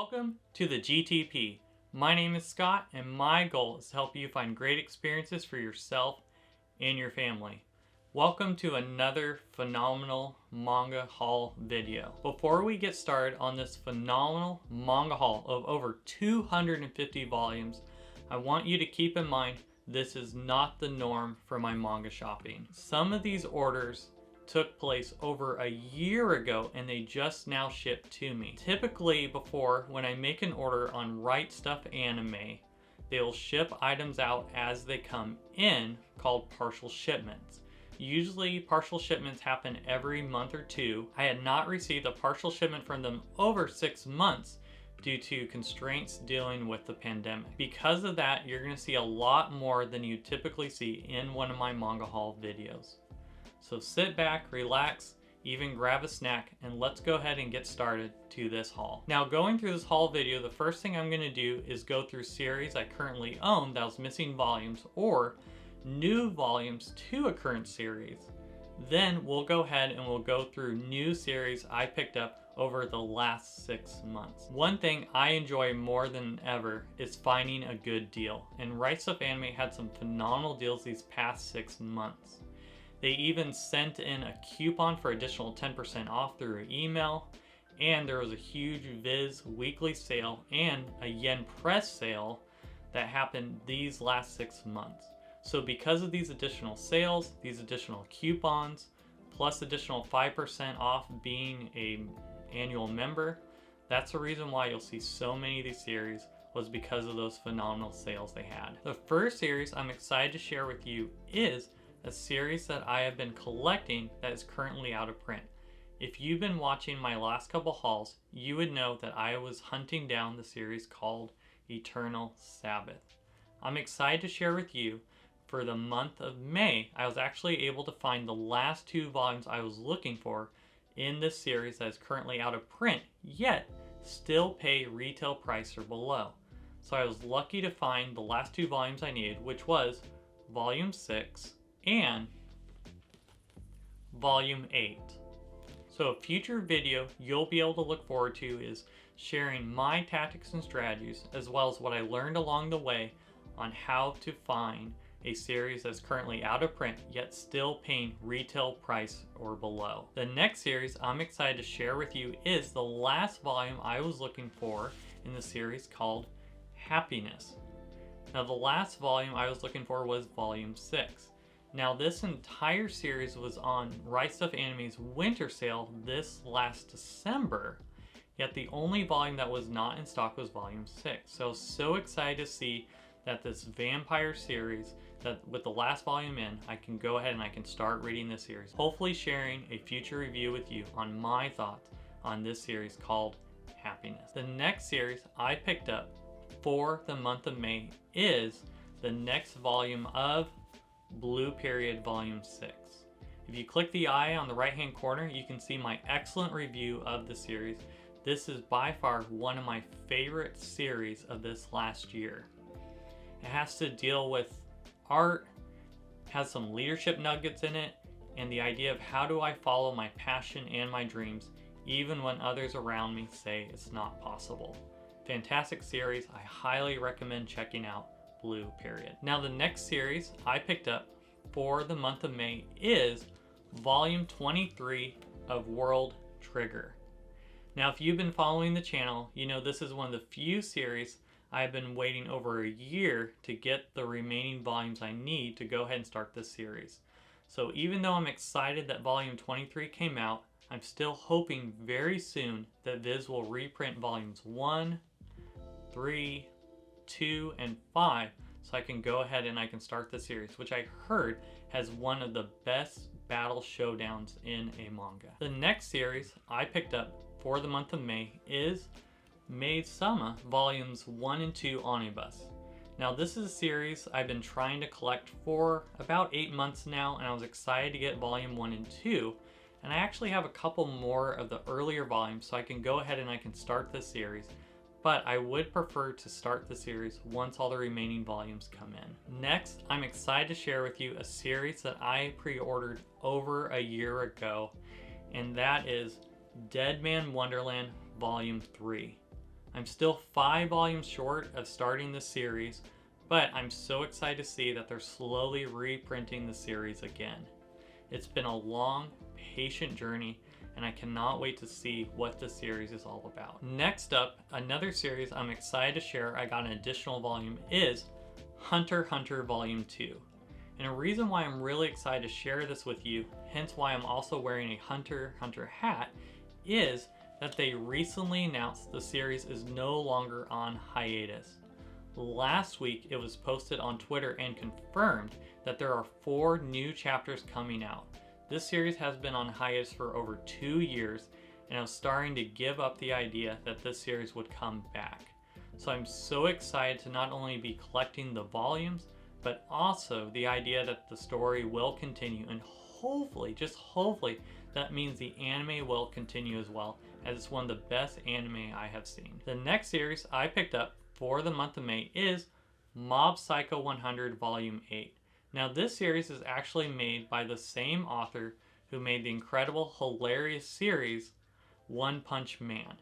Welcome to the GTP. My name is Scott and my goal is to help you find great experiences for yourself and your family. Welcome to another phenomenal manga haul video. Before we get started on this phenomenal manga haul of over 250 volumes, I want you to keep in mind this is not the norm for my manga shopping. Some of these orders took place over a year ago and they just now shipped to me. Typically before, when I make an order on Right Stuff Anime, they'll ship items out as they come in, called partial shipments. Usually partial shipments happen every month or two. I had not received a partial shipment from them over 6 months due to constraints dealing with the pandemic. Because of that, you're gonna see a lot more than you typically see in one of my manga haul videos. So sit back, relax, even grab a snack, and let's go ahead and get started to this haul. Now, going through this haul video, the first thing I'm gonna do is go through series I currently own that was missing volumes or new volumes to a current series. Then we'll go ahead and we'll go through new series I picked up over the last 6 months. One thing I enjoy more than ever is finding a good deal, and Right Stuff Anime had some phenomenal deals these past 6 months. They even sent in a coupon for additional 10% off through email, and there was a huge Viz weekly sale and a yen press sale that happened these last 6 months. So because of these additional sales, these additional coupons, plus additional 5% off being an annual member, that's the reason why you'll see so many of these series was because of those phenomenal sales they had. The first series I'm excited to share with you is a series that I have been collecting that is currently out of print. If you've been watching my last couple hauls, you would know that I was hunting down the series called Eternal Sabbath. I'm excited to share with you for the month of May, I was actually able to find the last 2 volumes I was looking for in this series that is currently out of print, yet still pay retail price or below. So I was lucky to find the last 2 volumes I needed, which was Volume 6 and Volume 8. So a future video you'll be able to look forward to is sharing my tactics and strategies as well as what I learned along the way on how to find a series that's currently out of print yet still paying retail price or below. The next series I'm excited to share with you is the last volume I was looking for in the series called Happiness. Now the last volume I was looking for was Volume 6. Now this entire series was on Right Stuff Anime's winter sale this last December, yet the only volume that was not in stock was Volume 6. So I was so excited to see that this vampire series, that with the last volume in, I can go ahead and I can start reading this series. Hopefully sharing a future review with you on my thoughts on this series called Happiness. The next series I picked up for the month of May is the next volume of Blue Period Volume 6. If you click the eye on the right hand corner, you can see my excellent review of the series. This is by far one of my favorite series of this last year. It has to deal with art, has some leadership nuggets in it, and the idea of how do I follow my passion and my dreams even when others around me say it's not possible. Fantastic series. I highly recommend checking out Blue Period. Now the next series I picked up for the month of May is Volume 23 of World Trigger. Now if you've been following the channel, you know this is one of the few series I've been waiting over a year to get the remaining volumes I need to go ahead and start this series. So even though I'm excited that Volume 23 came out, I'm still hoping very soon that Viz will reprint Volumes 1, 3, 2, and 5 so I can go ahead and I can start the series, which I heard has one of the best battle showdowns in a manga. The next series I picked up for the month of May is Maid Sama Volumes 1 and 2 Omnibus. Now this is a series I've been trying to collect for about 8 months now, and I was excited to get Volume 1 and 2, and I actually have a couple more of the earlier volumes so I can go ahead and I can start this series, but I would prefer to start the series once all the remaining volumes come in. Next, I'm excited to share with you a series that I pre-ordered over a year ago, and that is Dead Man Wonderland Volume 3. I'm still 5 volumes short of starting the series, but I'm so excited to see that they're slowly reprinting the series again. It's been a long, patient journey, and I cannot wait to see what the series is all about. Next up, another series I'm excited to share I got an additional volume is Hunter x Hunter Volume 2. And a reason why I'm really excited to share this with you, hence why I'm also wearing a Hunter x Hunter hat, is that they recently announced the series is no longer on hiatus. Last week it was posted on Twitter and confirmed that there are 4 new chapters coming out. This series has been on hiatus for over 2 years, and I was starting to give up the idea that this series would come back. So I'm so excited to not only be collecting the volumes, but also the idea that the story will continue, and hopefully, just hopefully, that means the anime will continue as well, as it's one of the best anime I have seen. The next series I picked up for the month of May is Mob Psycho 100 Volume 8. Now this series is actually made by the same author who made the incredible, hilarious series One Punch Man.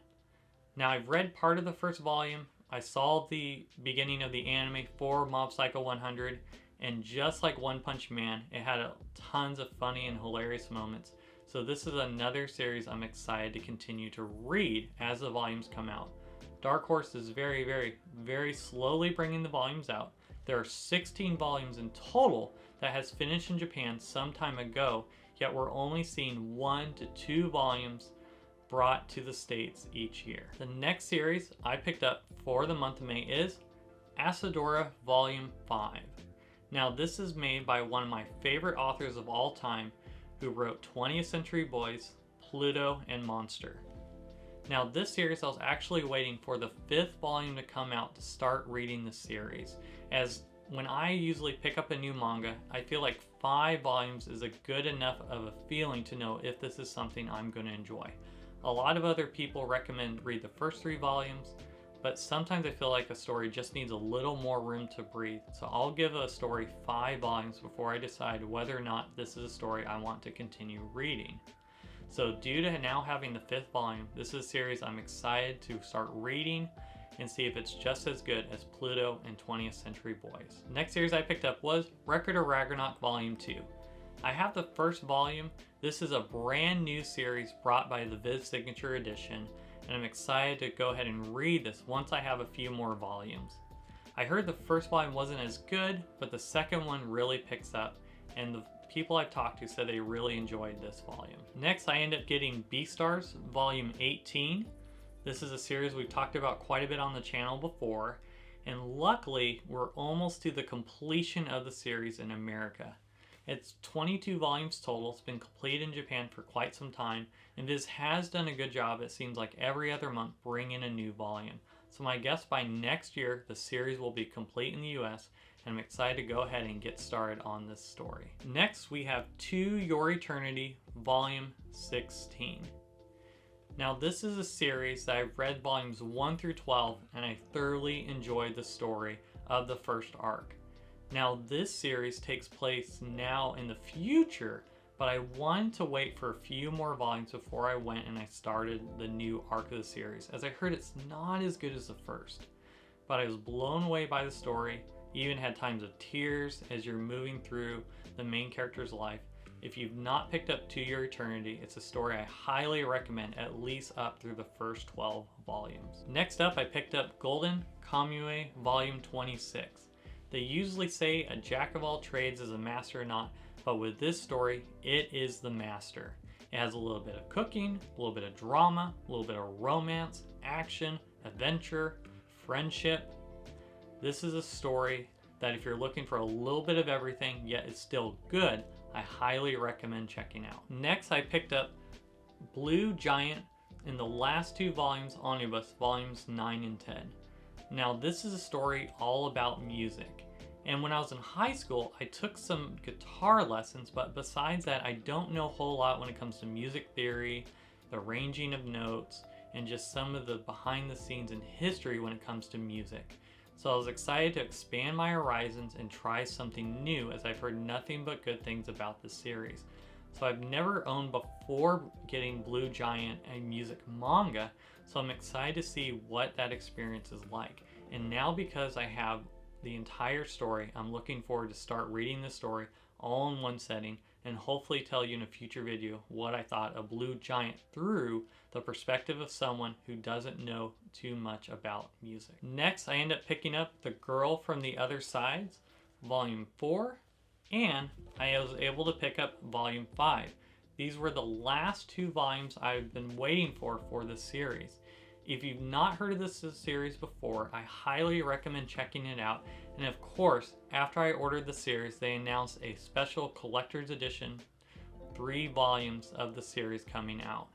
Now I've read part of the first volume, I saw the beginning of the anime for Mob Psycho 100, and just like One Punch Man, it had tons of funny and hilarious moments. So this is another series I'm excited to continue to read as the volumes come out. Dark Horse is very slowly bringing the volumes out. There are 16 volumes in total that has finished in Japan some time ago, yet we're only seeing 1 to 2 volumes brought to the States each year. The next series I picked up for the month of May is Asadora Volume 5. Now this is made by one of my favorite authors of all time who wrote 20th Century Boys, Pluto, and Monster. Now this series I was actually waiting for the 5th volume to come out to start reading the series, as when I usually pick up a new manga, I feel like 5 volumes is a good enough of a feeling to know if this is something I'm going to enjoy. A lot of other people recommend read the first 3 volumes, but sometimes I feel like a story just needs a little more room to breathe. So I'll give a story 5 volumes before I decide whether or not this is a story I want to continue reading. So due to now having the 5th volume, this is a series I'm excited to start reading and see if it's just as good as Pluto and 20th Century Boys. Next series I picked up was Record of Ragnarok Volume 2. I have the first volume. This is a brand new series brought by the Viz Signature Edition, and I'm excited to go ahead and read this once I have a few more volumes. I heard the first volume wasn't as good, but the second one really picks up, and the people I've talked to said they really enjoyed this volume. Next, I ended up getting Beastars Volume 18. This is a series we've talked about quite a bit on the channel before, and luckily, we're almost to the completion of the series in America. It's 22 volumes total. It's been completed in Japan for quite some time, and Viz has done a good job, it seems like every other month, bringing a new volume. So my guess by next year, the series will be complete in the US, and I'm excited to go ahead and get started on this story. Next, we have To Your Eternity, Volume 16. Now this is a series that I've read volumes 1 through 12, and I thoroughly enjoyed the story of the first arc. Now this series takes place now in the future, but I wanted to wait for a few more volumes before I went and I started the new arc of the series, as I heard it's not as good as the first. But I was blown away by the story, even had times of tears as you're moving through the main character's life. If you've not picked up To Your Eternity, it's a story I highly recommend, at least up through the first 12 volumes. Next up, I picked up Golden Kamuy Volume 26. They usually say a jack of all trades is a master or not, but with this story, it is the master. It has a little bit of cooking, a little bit of drama, a little bit of romance, action, adventure, friendship. This is a story that if you're looking for a little bit of everything, yet it's still good, I highly recommend checking out. Next, I picked up Blue Giant in the last 2 volumes omnibus, volumes 9 and 10. Now this is a story all about music. And when I was in high school, I took some guitar lessons, but besides that, I don't know a whole lot when it comes to music theory, the arranging of notes, and just some of the behind the scenes and history when it comes to music. So I was excited to expand my horizons and try something new, as I've heard nothing but good things about this series. So I've never owned before getting Blue Giant a music manga, So I'm excited to see what that experience is like. And now because I have the entire story, I'm looking forward to start reading the story all in one setting and hopefully tell you in a future video what I thought of Blue Giant through the perspective of someone who doesn't know too much about music. Next, I end up picking up The Girl from the Other Sides, Volume 4, and I was able to pick up Volume 5. These were the last 2 volumes I've been waiting for this series. If you've not heard of this series before, I highly recommend checking it out. And of course, after I ordered the series, they announced a special collector's edition, 3 volumes of the series coming out.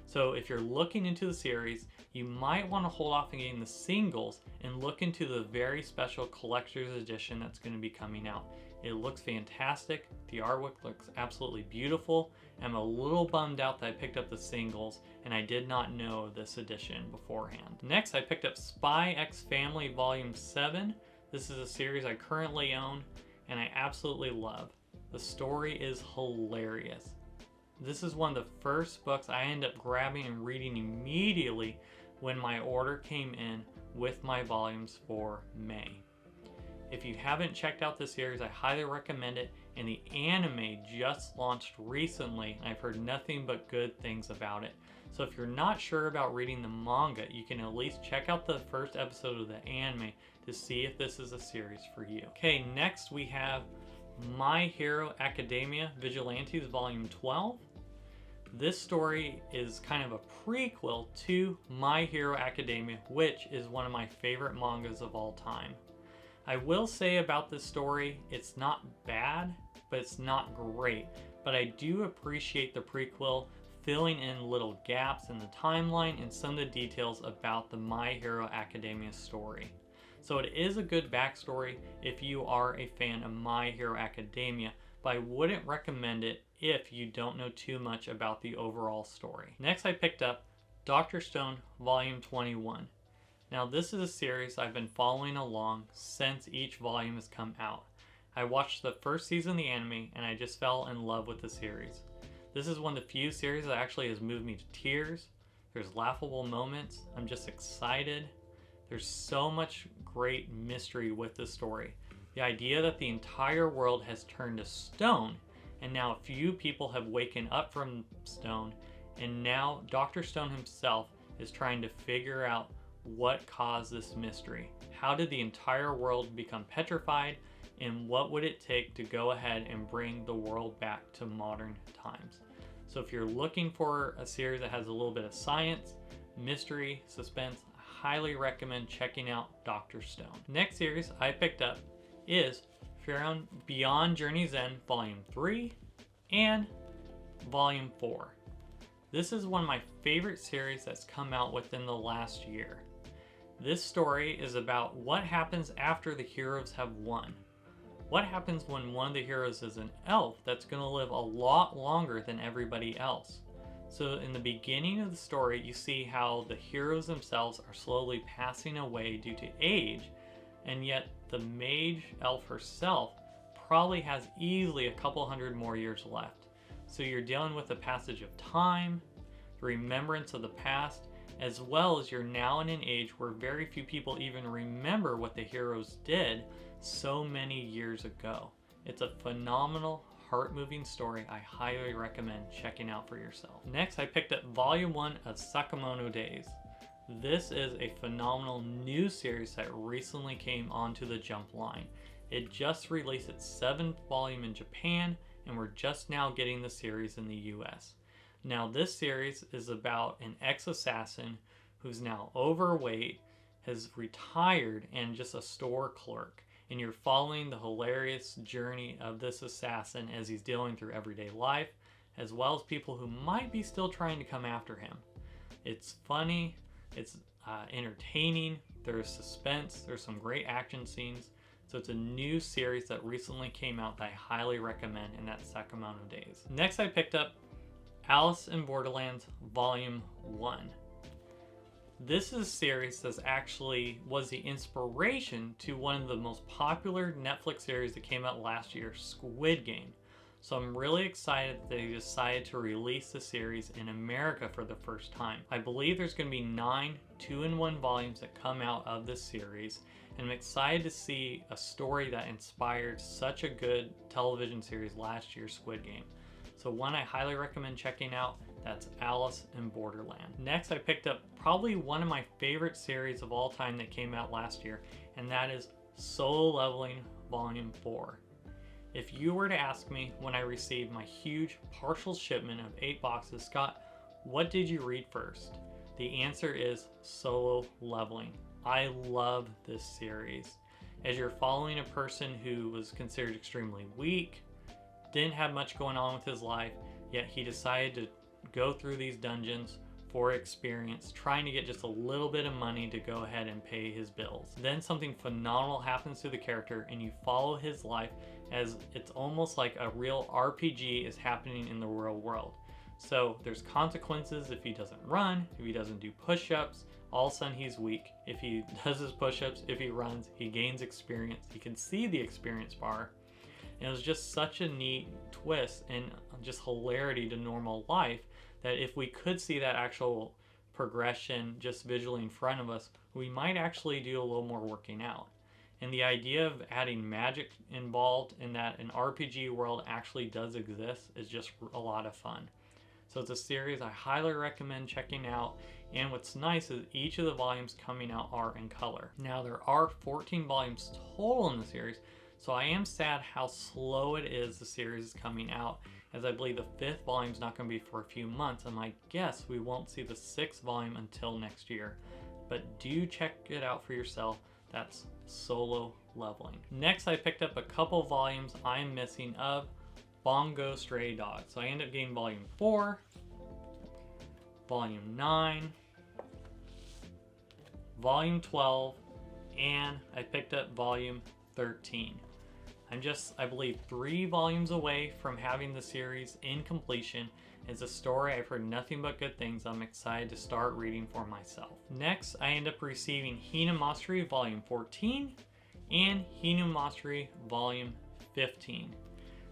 So if you're looking into the series, you might want to hold off on getting the singles and look into the very special collector's edition that's going to be coming out. It looks fantastic. The artwork looks absolutely beautiful. I'm a little bummed out that I picked up the singles and I did not know this edition beforehand. Next, I picked up Spy X Family Volume 7. This is a series I currently own and I absolutely love. The story is hilarious. This is one of the first books I ended up grabbing and reading immediately when my order came in with my volumes for May. If you haven't checked out this series, I highly recommend it, and the anime just launched recently, and I've heard nothing but good things about it. So if you're not sure about reading the manga, you can at least check out the first episode of the anime to see if this is a series for you. Okay, next we have My Hero Academia Vigilantes Volume 12. This story is kind of a prequel to My Hero Academia, which is one of my favorite mangas of all time. I will say about this story, it's not bad, but it's not great. But I do appreciate the prequel filling in little gaps in the timeline and some of the details about the My Hero Academia story. So it is a good backstory if you are a fan of My Hero Academia, but I wouldn't recommend it if you don't know too much about the overall story. Next, I picked up Dr. Stone Volume 21. Now this is a series I've been following along since each volume has come out. I watched the first season of the anime and I just fell in love with the series. This is one of the few series that actually has moved me to tears. There's laughable moments. I'm just excited. There's so much great mystery with this story. The idea that the entire world has turned to stone and now a few people have waken up from stone, and now Dr. Stone himself is trying to figure out what caused this mystery. How did the entire world become petrified, and what would it take to go ahead and bring the world back to modern times? So if you're looking for a series that has a little bit of science, mystery, suspense, I highly recommend checking out Dr. Stone. Next series I picked up is Pharaoh Beyond Journey's End Volume 3 and Volume 4. This is one of my favorite series that's come out within the last year. This story is about what happens after the heroes have won. What happens when one of the heroes is an elf that's going to live a lot longer than everybody else? So in the beginning of the story, you see how the heroes themselves are slowly passing away due to age, and yet the mage elf herself probably has easily a couple hundred more years left. So you're dealing with the passage of time, the remembrance of the past, as well as you're now in an age where very few people even remember what the heroes did so many years ago. It's a phenomenal, heart-moving story I highly recommend checking out for yourself. Next, I picked up Volume 1 of Sakamono Days. This is a phenomenal new series that recently came onto the Jump line. It just released its 7th volume in Japan, and we're just now getting the series in the US. Now this series is about an ex-assassin who's now overweight, has retired, and just a store clerk. And you're following the hilarious journey of this assassin as he's dealing through everyday life, as well as people who might be still trying to come after him. It's funny, it's entertaining, there's suspense, there's some great action scenes. So it's a new series that recently came out that I highly recommend, and that's Sakamono Days. Next I picked up Alice in Borderlands Volume 1. This is a series that actually was the inspiration to one of the most popular Netflix series that came out last year, Squid Game. So I'm really excited that they decided to release the series in America for the first time. I believe there's going to be 9 2-in-1 volumes that come out of this series, and I'm excited to see a story that inspired such a good television series last year, Squid Game. So one I highly recommend checking out, that's Alice in Borderland. Next, I picked up probably one of my favorite series of all time that came out last year, and that is Solo Leveling Volume 4. If you were to ask me when I received my huge partial shipment of 8 boxes, Scott, what did you read first? The answer is Solo Leveling. I love this series. As you're following a person who was considered extremely weak, didn't have much going on with his life, yet he decided to go through these dungeons for experience, trying to get just a little bit of money to go ahead and pay his bills. Then something phenomenal happens to the character and you follow his life as it's almost like a real RPG is happening in the real world. So there's consequences if he doesn't run, if he doesn't do push-ups, all of a sudden he's weak. If he does his push-ups, if he runs, he gains experience. He can see the experience bar. And it was just such a neat twist and just hilarity to normal life that if we could see that actual progression just visually in front of us, we might actually do a little more working out. And the idea of adding magic involved in that an RPG world actually does exist is just a lot of fun. So it's a series I highly recommend checking out. And what's nice is each of the volumes coming out are in color. Now there are 14 volumes total in the series, so I am sad how slow it is the series is coming out, as I believe the 5th volume is not going to be for a few months, and my guess we won't see the 6th volume until next year. But do check it out for yourself. That's Solo Leveling. Next, I picked up a couple volumes I'm missing of Bongo Stray Dogs. So I ended up getting volume 4, volume 9, volume 12, and I picked up volume 13. I'm just, I believe, 3 volumes away from having the series in completion. It's a story I've heard nothing but good things. I'm excited to start reading for myself. Next, I end up receiving Hinamatsuri Volume 14 and Hinamatsuri Volume 15.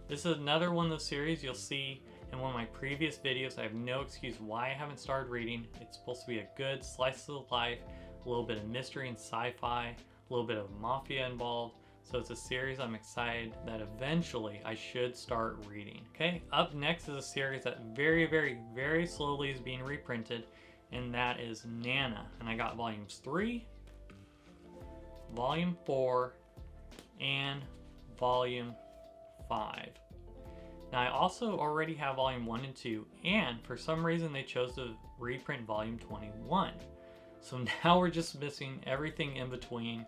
This is another one of the series you'll see in one of my previous videos. I have no excuse why I haven't started reading. It's supposed to be a good slice of life, a little bit of mystery and sci-fi, a little bit of mafia involved. So it's a series I'm excited that eventually I should start reading. Okay, up next is a series that very slowly is being reprinted, and that is Nana. And I got volumes 3, volume 4, and volume 5. Now I also already have volume 1 and 2, and for some reason they chose to reprint volume 21. So now we're just missing everything in between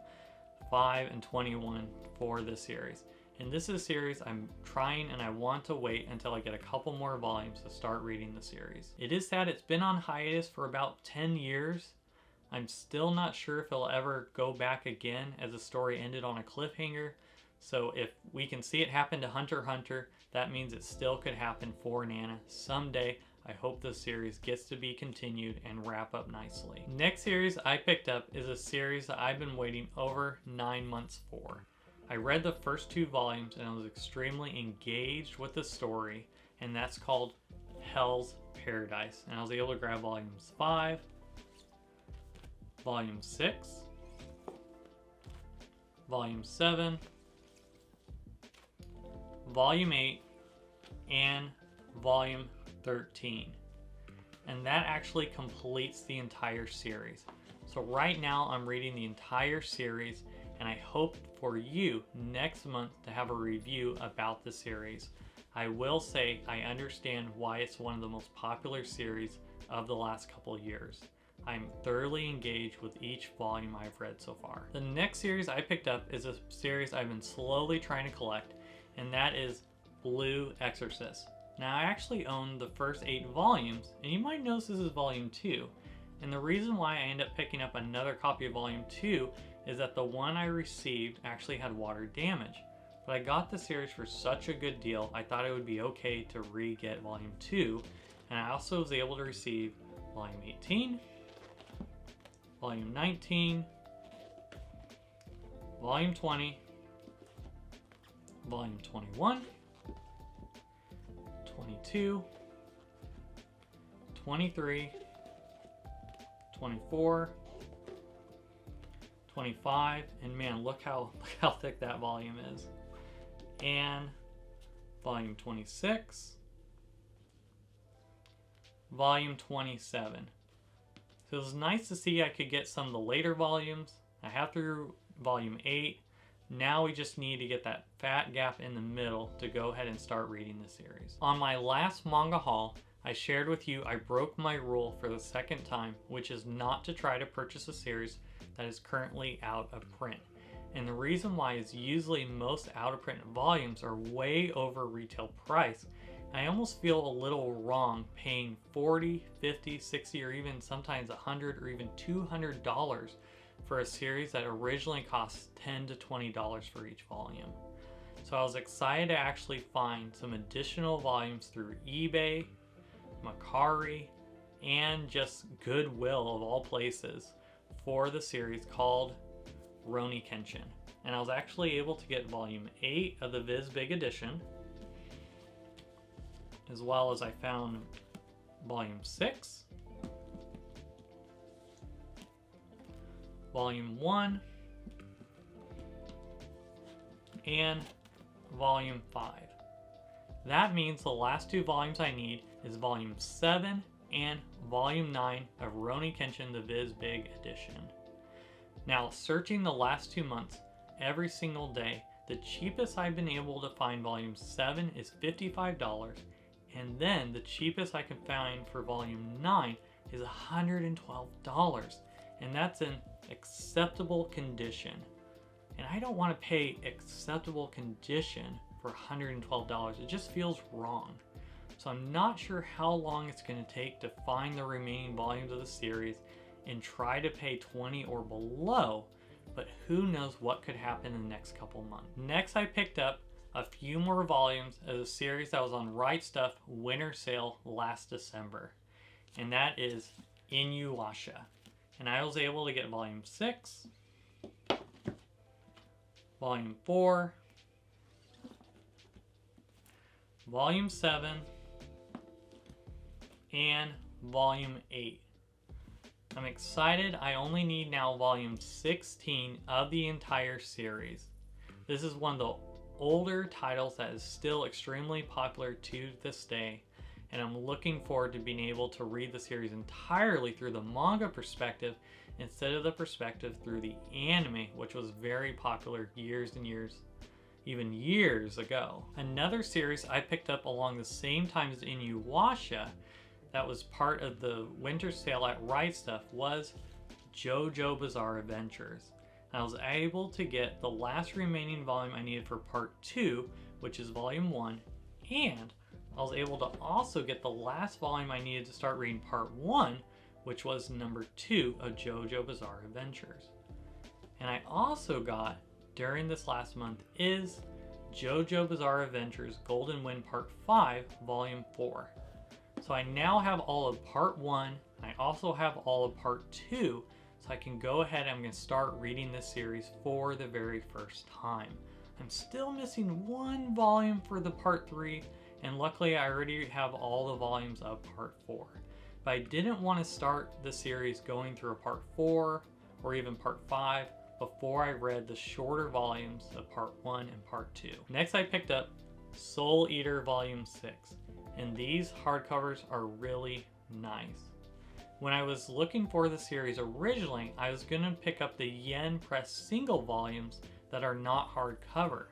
5 and 21 for this series. And this is a series I'm trying, and I want to wait until I get a couple more volumes to start reading the series. It is sad it's been on hiatus for about 10 years. I'm still not sure if it'll ever go back again, as the story ended on a cliffhanger. So if we can see it happen to Hunter x Hunter, that means it still could happen for Nana someday. I hope this series gets to be continued and wrap up nicely. Next series I picked up is a series that I've been waiting over 9 months for. I read the first 2 volumes and I was extremely engaged with the story, and that's called Hell's Paradise. And I was able to grab volumes 5, volume 6, volume 7, volume 8, and volume 13. And that actually completes the entire series. So right now I'm reading the entire series, and I hope for you next month to have a review about the series. I will say I understand why it's one of the most popular series of the last couple of years. I'm thoroughly engaged with each volume I've read so far. The next series I picked up is a series I've been slowly trying to collect, and that is Blue Exorcist. Now I actually own the first 8 volumes, and you might notice this is volume 2. And the reason why I end up picking up another copy of volume 2 is that the one I received actually had water damage. But I got the series for such a good deal, I thought it would be okay to re-get volume 2. And I also was able to receive volume 18, volume 19, volume 20, volume 21, 22, 23, 24, 25, and man, look how thick that volume is. And volume 26, volume 27. So it was nice to see I could get some of the later volumes. I have through volume 8. Now we just need to get that fat gap in the middle to go ahead and start reading the series. On my last manga haul, I shared with you I broke my rule for the second time, which is not to try to purchase a series that is currently out of print. And the reason why is usually most out of print volumes are way over retail price. I almost feel a little wrong paying $40, $50, $60, or even sometimes $100 or even $200 for a series that originally cost $10 to $20 for each volume. So I was excited to actually find some additional volumes through eBay, Mercari, and just Goodwill of all places for the series called Rurouni Kenshin. And I was actually able to get volume 8 of the Viz Big Edition, as well as I found volume 6, volume 1, and volume 5. That means the last two volumes I need is volume 7 and volume 9 of Rurouni Kenshin the Viz Big Edition. Now, searching the last 2 months, every single day, the cheapest I've been able to find volume 7 is $55, and then the cheapest I can find for volume 9 is $112, and that's in acceptable condition. And I don't want to pay acceptable condition for $112. It just feels wrong. So I'm not sure how long it's going to take to find the remaining volumes of the series and try to pay $20 or below, but who knows what could happen in the next couple months. Next, I picked up a few more volumes of a series that was on Right Stuf winter sale last December, and that is Inuyasha. And I was able to get volume 6, volume 4, volume 7, and volume 8. I'm excited. I only need now volume 16 of the entire series. This is one of the older titles that is still extremely popular to this day, and I'm looking forward to being able to read the series entirely through the manga perspective instead of the perspective through the anime, which was very popular years and years, even years ago. Another series I picked up along the same time as Inuyasha that was part of the winter sale at Right Stuf was JoJo Bizarre Adventures. I was able to get the last remaining volume I needed for part 2, which is volume 1, and I was able to also get the last volume I needed to start reading part 1, which was number 2 of JoJo Bizarre Adventures. And I also got, during this last month, is JoJo Bizarre Adventures Golden Wind Part 5, Volume 4. So I now have all of part 1, and I also have all of part 2, so I can go ahead and I'm going to start reading this series for the very first time. I'm still missing one volume for the part 3, and luckily I already have all the volumes of part 4. But I didn't want to start the series going through a part 4 or even part 5 before I read the shorter volumes of part 1 and part 2. Next I picked up Soul Eater Volume 6, and these hardcovers are really nice. When I was looking for the series originally, I was going to pick up the Yen Press single volumes that are not hardcover.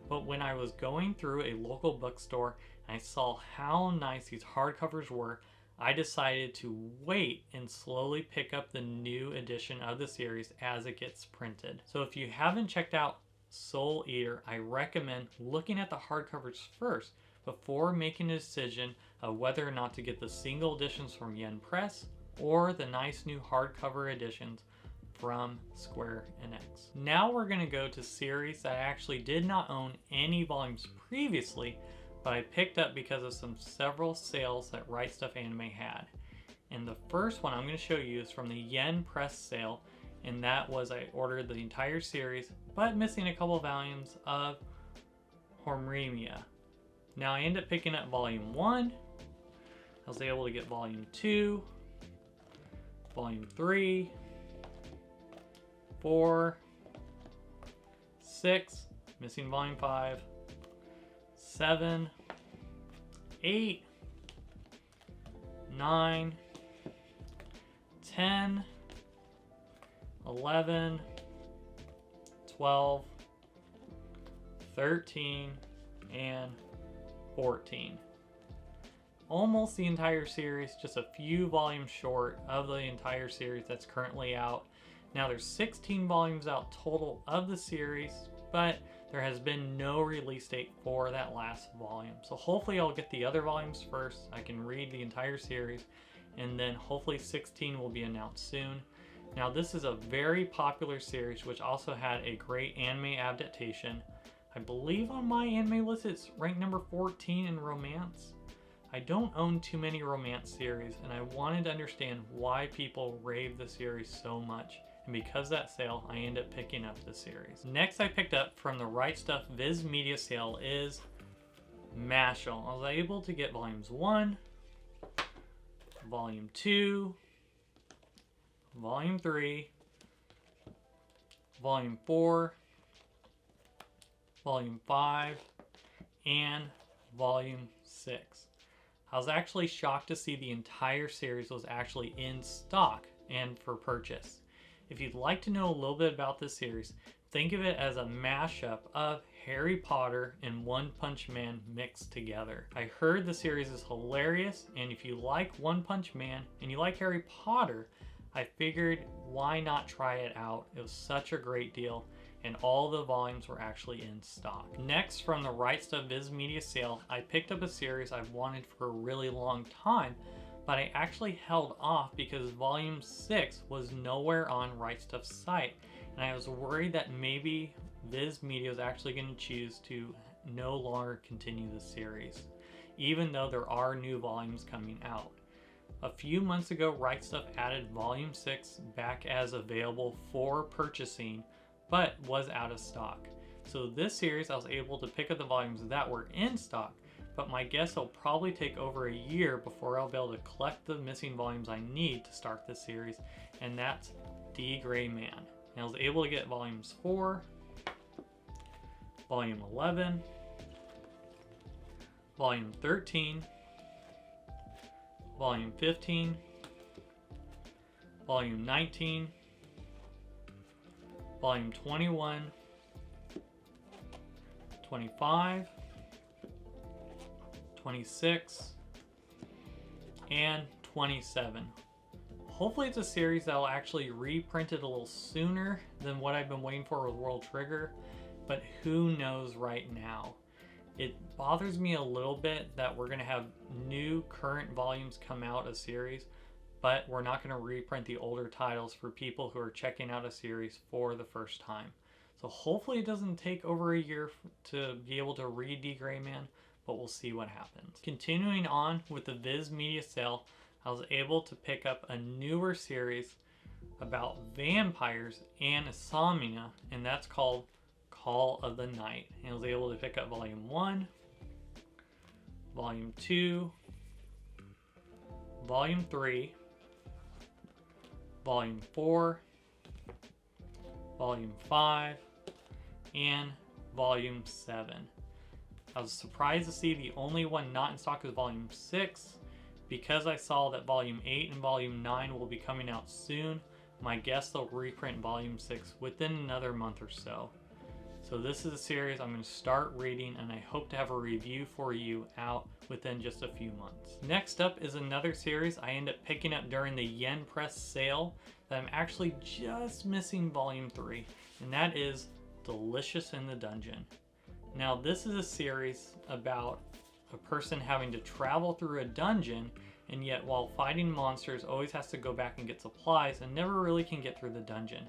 But when I was going through a local bookstore and I saw how nice these hardcovers were, I decided to wait and slowly pick up the new edition of the series as it gets printed. So if you haven't checked out Soul Eater, I recommend looking at the hardcovers first before making a decision of whether or not to get the single editions from Yen Press or the nice new hardcover editions from Square Enix. Now we're going to go to series that I actually did not own any volumes previously, but I picked up because of several sales that Right Stuf Anime had. And the first one I'm going to show you is from the Yen Press sale, and that was I ordered the entire series, but missing a couple volumes of Horimiya. Now I ended up picking up volume 1. I was able to get volume 2, volume 3, 4, 6, missing volume 5, 7, 8, 9, 10, 11, 12, 13, and 14. Almost the entire series, just a few volumes short of the entire series that's currently out. Now there's 16 volumes out total of the series, but there has been no release date for that last volume. So hopefully I'll get the other volumes first. I can read the entire series, and then hopefully 16 will be announced soon. Now this is a very popular series which also had a great anime adaptation. I believe on my anime list it's ranked number 14 in romance. I don't own too many romance series, and I wanted to understand why people rave the series so much. And because of that sale, I ended up picking up the series. Next I picked up from the Right Stuff Viz Media sale is Mashal. I was able to get volumes 1, volume 2, volume 3, volume 4, volume 5, and volume 6. I was actually shocked to see the entire series was actually in stock and for purchase. If you'd like to know a little bit about this series, think of it as a mashup of Harry Potter and One Punch Man mixed together. I heard the series is hilarious, and if you like One Punch Man and you like Harry Potter, I figured why not try it out. It was such a great deal, and all the volumes were actually in stock. Next, from the Right Stuff Viz Media sale, I picked up a series I've wanted for a really long time, but I actually held off because volume 6 was nowhere on Right Stuff's site, and I was worried that maybe Viz Media is actually going to choose to no longer continue the series, even though there are new volumes coming out. A few months ago, Right Stuff added volume 6 back as available for purchasing, but was out of stock. So this series I was able to pick up the volumes that were in stock, but my guess will probably take over a year before I'll be able to collect the missing volumes I need to start this series, and that's D Gray Man. And I was able to get volumes 4, volume 11, volume 13, volume 15, volume 19, volume 21, 25, 26, and 27. Hopefully it's a series that will actually reprint it a little sooner than what I've been waiting for with World Trigger, but who knows right now. It bothers me a little bit that we're going to have new current volumes come out a series, but we're not going to reprint the older titles for people who are checking out a series for the first time. So hopefully it doesn't take over a year to be able to read D Gray Man, but we'll see what happens. Continuing on with the Viz Media sale, I was able to pick up a newer series about vampires and insomnia, and that's called Call of the Night. And I was able to pick up volume 1, volume 2, volume 3, volume 4, volume 5, and volume 7. I was surprised to see the only one not in stock is volume 6. Because I saw that volume 8 and volume 9 will be coming out soon, my guess they'll reprint volume 6 within another month or so. So this is a series I'm going to start reading, and I hope to have a review for you out within just a few months. Next up is another series I ended up picking up during the Yen Press sale that I'm actually just missing volume 3, and that is Delicious in the Dungeon. Now this is a series about a person having to travel through a dungeon, and yet while fighting monsters always has to go back and get supplies and never really can get through the dungeon.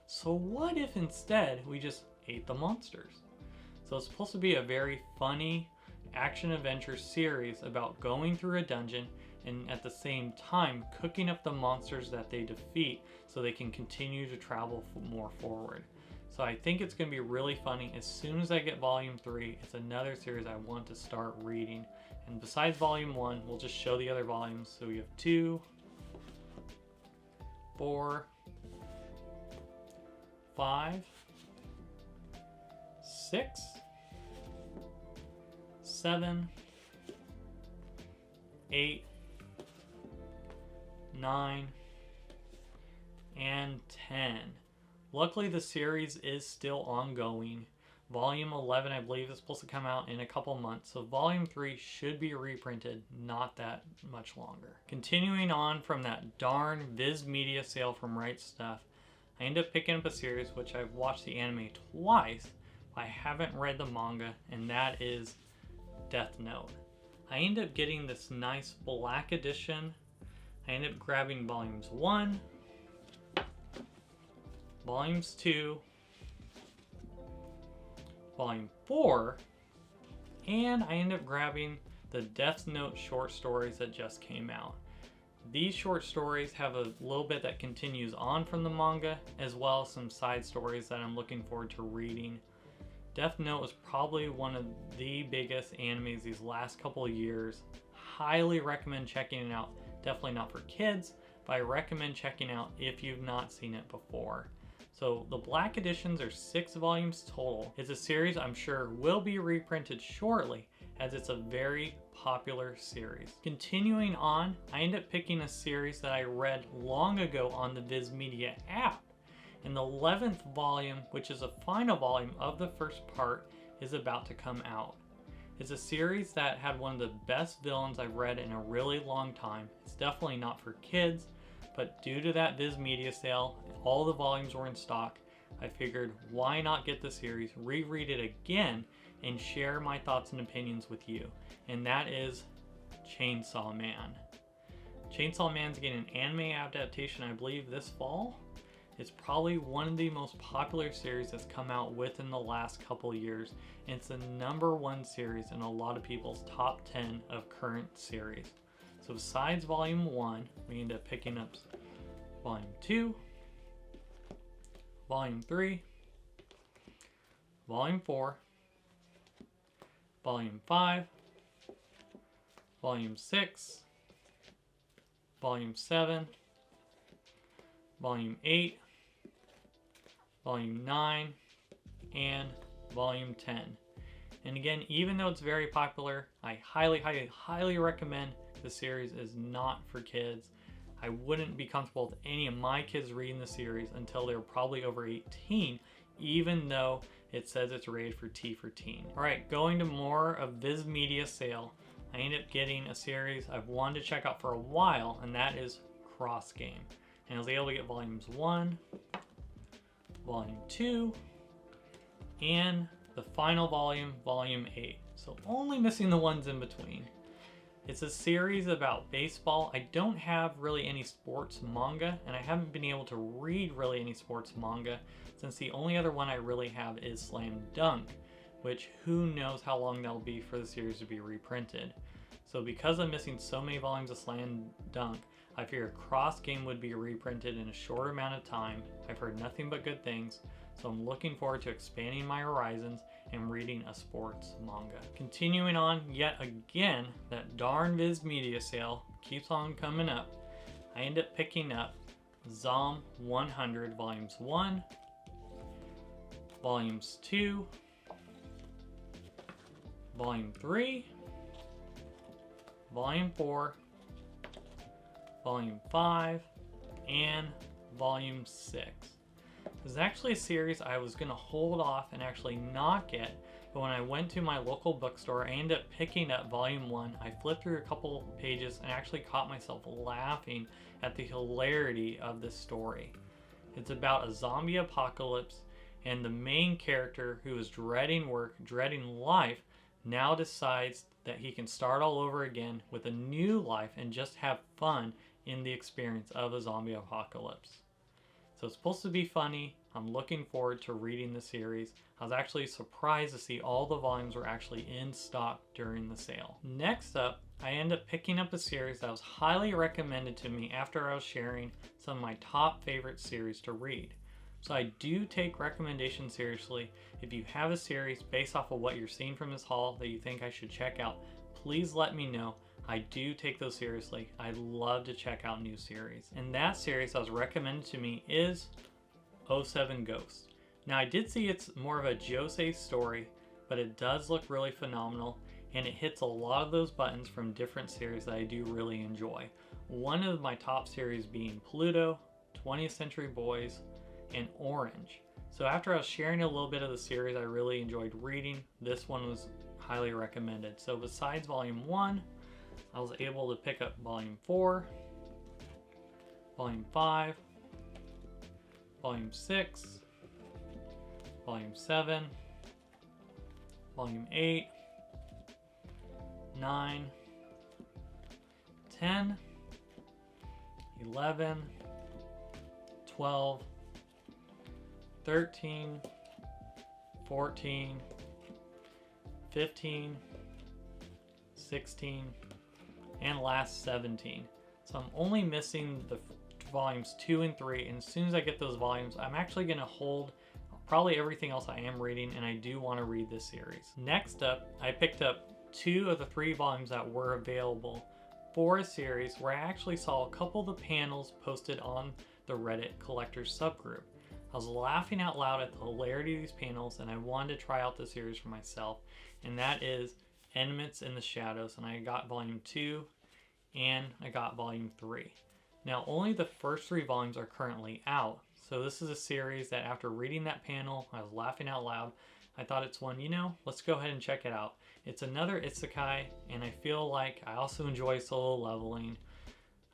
So what if instead we just ate the monsters? So it's supposed to be a very funny action-adventure series about going through a dungeon and at the same time cooking up the monsters that they defeat so they can continue to travel more forward. So I think it's going to be really funny. As soon as I get volume 3, it's another series I want to start reading. And besides volume 1, we'll just show the other volumes. So we have 2, 4, 5, 6, 7, 8, 9, and 10. Luckily, the series is still ongoing. Volume 11, I believe, is supposed to come out in a couple months, so Volume 3 should be reprinted not that much longer. Continuing on from that darn Viz Media sale from Right Stuff, I ended up picking up a series which I've watched the anime twice, but I haven't read the manga, and that is Death Note. I ended up getting this nice black edition. I ended up grabbing Volumes 1, Volumes 2, Volume 4, and I ended up grabbing the Death Note short stories that just came out. These short stories have a little bit that continues on from the manga, as well as some side stories that I'm looking forward to reading. Death Note was probably one of the biggest animes these last couple of years. Highly recommend checking it out. Definitely not for kids, but I recommend checking out if you've not seen it before. So the black editions are 6 volumes total. It's a series I'm sure will be reprinted shortly, as it's a very popular series. Continuing on, I ended up picking a series that I read long ago on the Viz Media app. And the 11th volume, which is a final volume of the first part, is about to come out. It's a series that had one of the best villains I've read in a really long time. It's definitely not for kids, but due to that Viz Media sale, all the volumes were in stock. I figured, why not get the series, reread it again, and share my thoughts and opinions with you. And that is Chainsaw Man. Chainsaw Man's getting an anime adaptation, I believe, this fall. It's probably one of the most popular series that's come out within the last couple years. And it's the #1 series in a lot of people's top 10 of current series. So besides Volume 1, we end up picking up Volume 2, Volume 3, Volume 4, Volume 5, Volume 6, Volume 7, Volume 8, Volume 9, and Volume 10. And again, even though it's very popular, I highly recommend the series is not for kids. I wouldn't be comfortable with any of my kids reading the series until they're probably over 18, even though it says it's rated for T for teen. Alright, going to more of Viz Media sale, I ended up getting a series I've wanted to check out for a while, and that is Cross Game. And I was able to get Volumes 1, Volume 2, and the final volume, Volume 8. So only missing the ones in between. It's a series about baseball. I don't have really any sports manga, and I haven't been able to read really any sports manga since the only other one I really have is Slam Dunk, which who knows how long that'll be for the series to be reprinted. So because I'm missing so many volumes of Slam Dunk, I figure Cross Game would be reprinted in a short amount of time. I've heard nothing but good things, so I'm looking forward to expanding my horizons and reading a sports manga. Continuing on, yet again, that darn Viz Media sale keeps on coming up. I end up picking up Zom 100 Volumes 1, Volumes 2, Volume 3, Volume 4, Volume 5, and Volume 6. This is actually a series I was going to hold off and actually not get, but when I went to my local bookstore, I ended up picking up Volume 1. I flipped through a couple pages and actually caught myself laughing at the hilarity of this story. It's about a zombie apocalypse, and the main character, who is dreading work, dreading life, now decides that he can start all over again with a new life and just have fun in the experience of a zombie apocalypse. So it's supposed to be funny. I'm looking forward to reading the series. I was actually surprised to see all the volumes were actually in stock during the sale. Next up, I ended up picking up a series that was highly recommended to me after I was sharing some of my top favorite series to read. So I do take recommendations seriously. If you have a series based off of what you're seeing from this haul that you think I should check out, please let me know. I do take those seriously. I love to check out new series. And that series that was recommended to me is 07 Ghosts. Now I did see it's more of a josei story, but it does look really phenomenal, and it hits a lot of those buttons from different series that I do really enjoy. One of my top series being Pluto, 20th Century Boys, and Orange. So after I was sharing a little bit of the series I really enjoyed reading, this one was highly recommended. So besides volume 1, I was able to pick up volume 4, volume 5, volume 6, volume 7, volume 8, 9, 10, 11, 12, 13, 14, 15, 16, and last 17. So I'm only missing the volumes 2 and 3, and as soon as I get those volumes, I'm actually going to hold probably everything else I am reading, and I do want to read this series. Next up, I picked up 2 of the 3 volumes that were available for a series where I actually saw a couple of the panels posted on the Reddit collectors subgroup. I was laughing out loud at the hilarity of these panels, and I wanted to try out the series for myself, and that is Enemies in the Shadows, and I got volume 2 and I got volume 3. Now only the first 3 volumes are currently out, so this is a series that after reading that panel, I was laughing out loud. I thought it's one, let's go ahead and check it out. It's another isekai, and I feel like I also enjoy solo leveling.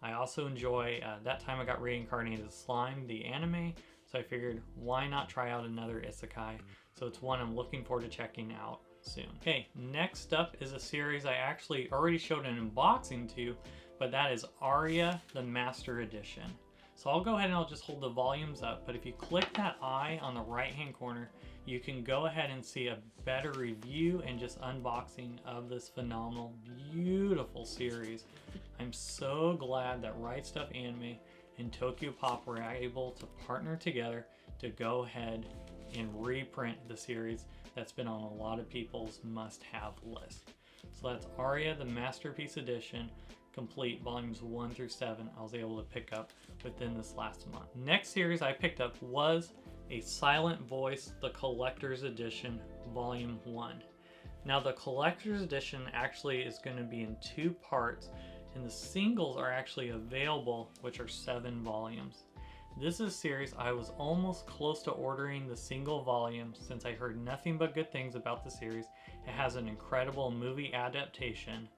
I also enjoy, that time I got Reincarnated Slime, the anime, so I figured why not try out another isekai. So it's one I'm looking forward to checking out soon. Okay, next up is a series I actually already showed an unboxing to, but that is Aria, the Master Edition. So I'll go ahead and I'll just hold the volumes up, but if you click that eye on the right hand corner, you can go ahead and see a better review and just unboxing of this phenomenal, beautiful series. I'm so glad that Right Stuff Anime and Tokyo Pop were able to partner together to go ahead and reprint the series that's been on a lot of people's must-have list. So that's Aria, the Masterpiece Edition, complete volumes 1 through 7. I was able to pick up within this last month. Next series I picked up was A Silent Voice, the Collector's Edition, volume 1. Now the Collector's Edition actually is going to be in 2 parts, and the singles are actually available, which are 7 volumes. This is a series I was almost close to ordering the single volume since I heard nothing but good things about the series. It has an incredible movie adaptation,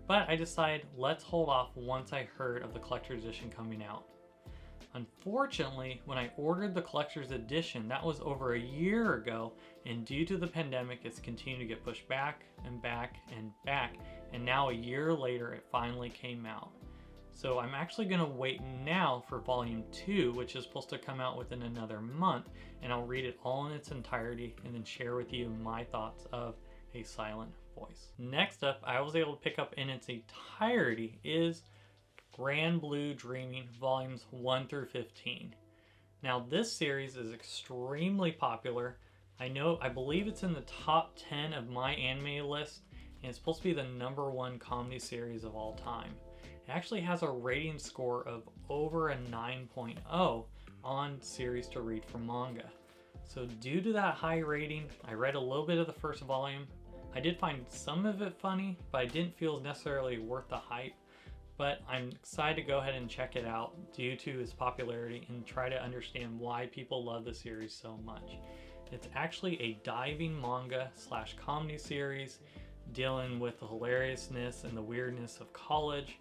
but I decided let's hold off once I heard of the collector's edition coming out. Unfortunately, when I ordered the collector's edition, that was over a year ago, and due to the pandemic, it's continued to get pushed back and back and back, and now a year later, it finally came out. So I'm actually going to wait now for volume 2, which is supposed to come out within another month, and I'll read it all in its entirety and then share with you my thoughts of A Silent Voice. Next up, I was able to pick up in its entirety is Grand Blue Dreaming volumes 1 through 15. Now this series is extremely popular. I believe it's in the top 10 of my anime list, and it's supposed to be the #1 comedy series of all time. It actually has a rating score of over a 9.0 on Series to Read from Manga. So due to that high rating, I read a little bit of the first volume. I did find some of it funny, but I didn't feel necessarily worth the hype. But I'm excited to go ahead and check it out due to its popularity and try to understand why people love the series so much. It's actually a diving manga / comedy series dealing with the hilariousness and the weirdness of college.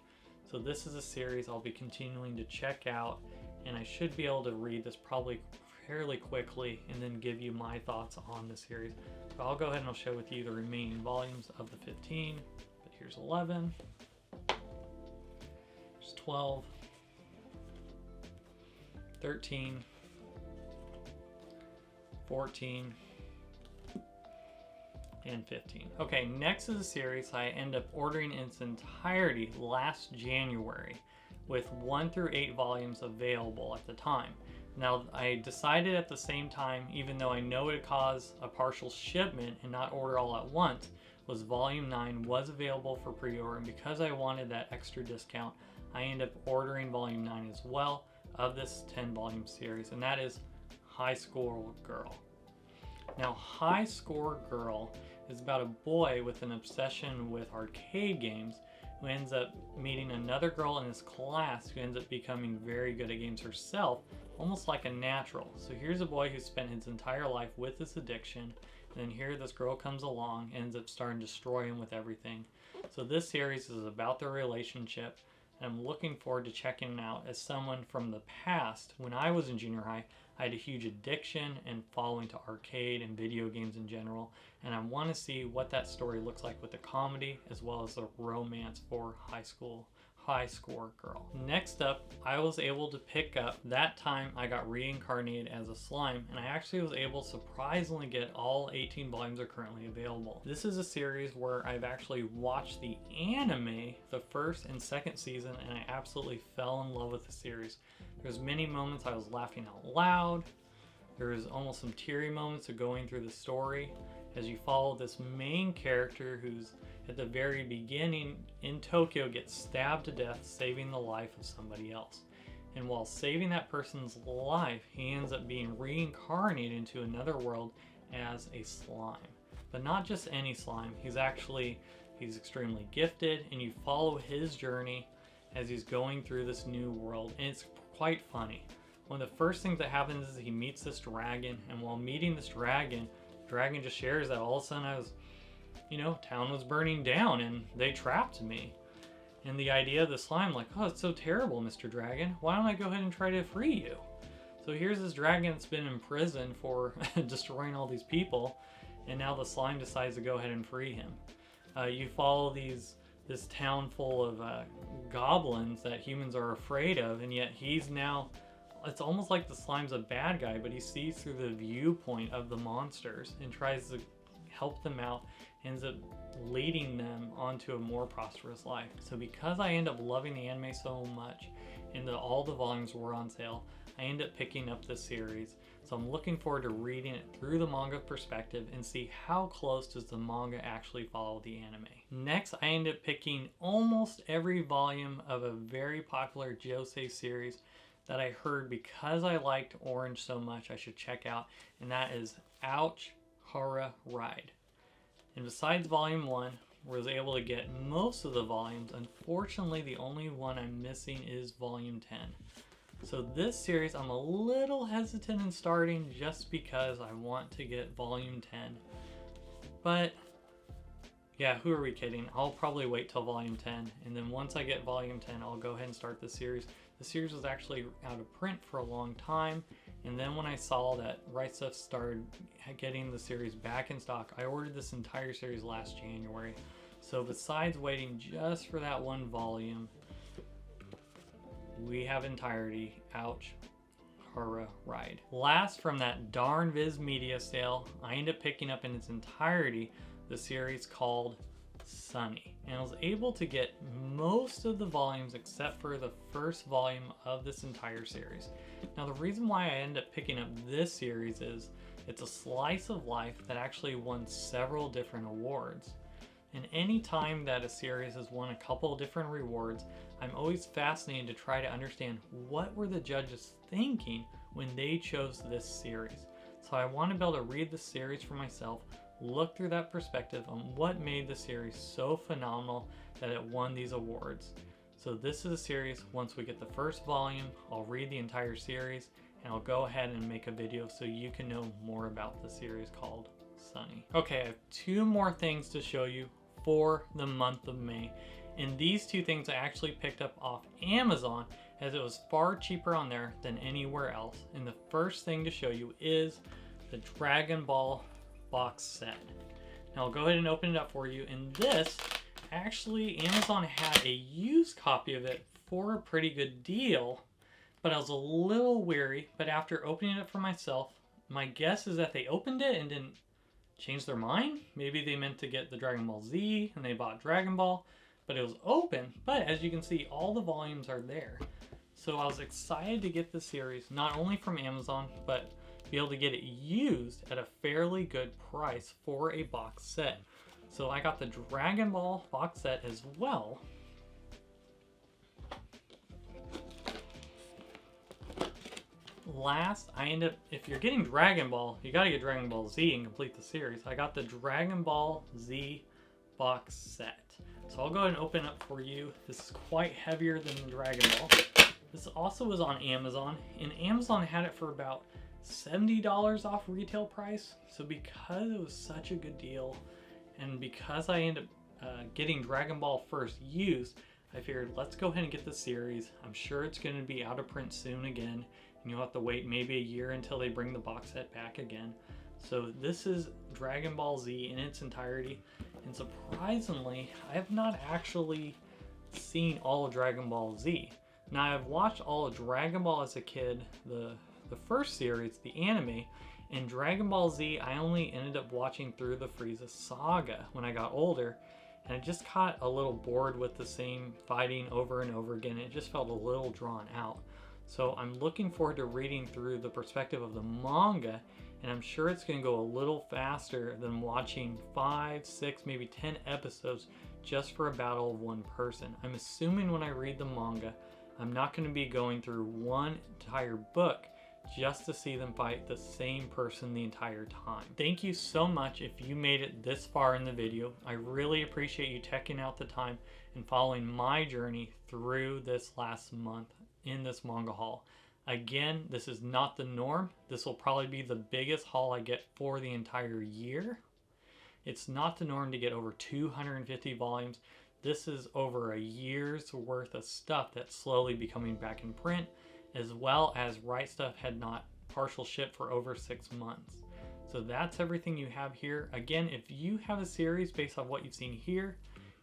So this is a series I'll be continuing to check out, and I should be able to read this probably fairly quickly and then give you my thoughts on the series. But I'll go ahead and I'll share with you the remaining volumes of the 15. But here's 11. Here's 12. 13. 14. And 15. Okay, next is a series I end up ordering in its entirety last January with 1 through 8 volumes available at the time. Now, I decided at the same time, even though I know it would cause a partial shipment and not order all at once, was Volume 9 was available for pre-order, and because I wanted that extra discount, I ended up ordering Volume 9 as well of this 10-volume series, and that is High Score Girl. Now, High Score Girl is about a boy with an obsession with arcade games who ends up meeting another girl in his class who ends up becoming very good at games herself, almost like a natural. So here's a boy who spent his entire life with this addiction, and then here this girl comes along and ends up starting to destroy him with everything. So this series is about their relationship, and I'm looking forward to checking it out. As someone from the past, when I was in junior high, I had a huge addiction and following to arcade and video games in general, and I want to see what that story looks like with the comedy as well as the romance for High Score Girl. Next up, I was able to pick up, that time I got reincarnated as a slime, and I actually was able to surprisingly get all 18 volumes are currently available. This is a series where I've actually watched the anime, the first and second season, and I absolutely fell in love with the series. There's many moments I was laughing out loud. There was almost some teary moments of going through the story as you follow this main character who's at the very beginning in Tokyo gets stabbed to death saving the life of somebody else. And while saving that person's life, he ends up being reincarnated into another world as a slime. But not just any slime, he's extremely gifted, and you follow his journey as he's going through this new world, and it's quite funny. One of the first things that happens is he meets this dragon, and while meeting this dragon, the dragon just shares that all of a sudden town was burning down and they trapped me. And the idea of the slime, like, oh, it's so terrible, Mr. Dragon. Why don't I go ahead and try to free you? So here's this dragon that's been in prison for destroying all these people, and now the slime decides to go ahead and free him. You follow this town full of goblins that humans are afraid of, and yet it's almost like the slime's a bad guy, but he sees through the viewpoint of the monsters and tries to help them out, ends up leading them onto a more prosperous life. So because I end up loving the anime so much and all the volumes were on sale, I end up picking up this series. So I'm looking forward to reading it through the manga perspective and see how close does the manga actually follow the anime. Next, I end up picking almost every volume of a very popular josei series that I heard because I liked Orange so much I should check out, and that is Ouch! Hara Ride. And besides volume 1, I was able to get most of the volumes. Unfortunately, the only one I'm missing is volume 10. So this series I'm a little hesitant in starting just because I want to get volume 10. But yeah, who are we kidding? I'll probably wait till volume 10, and then once I get volume 10, I'll go ahead and start the series. The series was actually out of print for a long time, and then when I saw that Right Stuf started getting the series back in stock, I ordered this entire series last January. So besides waiting just for that one volume, we have entirety. Ouch! Hara Ride. Last from that darn Viz Media sale, I ended up picking up in its entirety the series called Sunny, and I was able to get most of the volumes except for the first volume of this entire series. Now the reason why I ended up picking up this series is it's a slice of life that actually won several different awards. And any time that a series has won a couple of different rewards, I'm always fascinated to try to understand what were the judges thinking when they chose this series. So I want to be able to read the series for myself, look through that perspective on what made the series so phenomenal that it won these awards. So this is a series, once we get the first volume, I'll read the entire series and I'll go ahead and make a video so you can know more about the series called Sunny. Okay, I have two more things to show you for the month of May. And these two things I actually picked up off Amazon as it was far cheaper on there than anywhere else. And the first thing to show you is the Dragon Ball box set. Now I'll go ahead and open it up for you. And this, actually Amazon had a used copy of it for a pretty good deal, but I was a little weary. But after opening it for myself, my guess is that they opened it and didn't change their mind. Maybe they meant to get the Dragon Ball Z and they bought Dragon Ball, but it was open. But as you can see, all the volumes are there. So I was excited to get this series, not only from Amazon, but be able to get it used at a fairly good price for a box set. So I got the Dragon Ball box set as well. Last, I end up, if you're getting Dragon Ball, you gotta get Dragon Ball Z and complete the series. I got the Dragon Ball Z box set. So I'll go ahead and open up for you. This is quite heavier than Dragon Ball. This also was on Amazon, and Amazon had it for about $70 off retail price. So because it was such a good deal, and because I ended up getting Dragon Ball first used, I figured let's go ahead and get the series. I'm sure it's going to be out of print soon again, and you'll have to wait maybe a year until they bring the box set back again. So this is Dragon Ball Z in its entirety, and surprisingly, I have not actually seen all of Dragon Ball Z. Now, I've watched all of Dragon Ball as a kid, the first series, the anime, and Dragon Ball Z I only ended up watching through the Frieza saga when I got older, and I just got a little bored with the same fighting over and over again. It just felt a little drawn out. So I'm looking forward to reading through the perspective of the manga, and I'm sure it's going to go a little faster than watching 5, 6, maybe 10 episodes just for a battle of one person. I'm assuming when I read the manga, I'm not going to be going through one entire book just to see them fight the same person the entire time. Thank you so much if you made it this far in the video. I really appreciate you taking out the time and following my journey through this last month in this manga haul. Again, this is not the norm. This will probably be the biggest haul I get for the entire year. It's not the norm to get over 250 volumes. This is over a year's worth of stuff that's slowly becoming back in print, as well as Right Stuff had not partial shipped for over 6 months. So that's everything you have here. Again, if you have a series based on what you've seen here,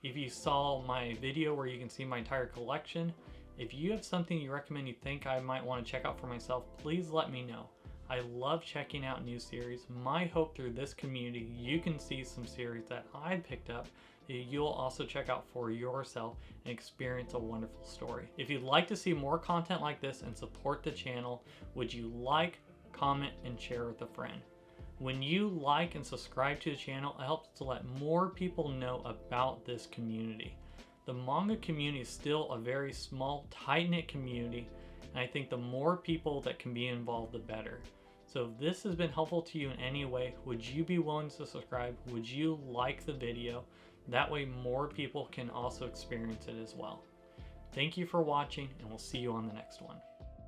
if you saw my video where you can see my entire collection, if you have something you recommend you think I might want to check out for myself, please let me know. I love checking out new series. My hope through this community, you can see some series that I picked up that you'll also check out for yourself and experience a wonderful story. If you'd like to see more content like this and support the channel, would you like, comment, and share with a friend? When you like and subscribe to the channel, it helps to let more people know about this community. The manga community is still a very small, tight-knit community, and I think the more people that can be involved, the better. So if this has been helpful to you in any way, would you be willing to subscribe? Would you like the video? That way more people can also experience it as well. Thank you for watching, and we'll see you on the next one.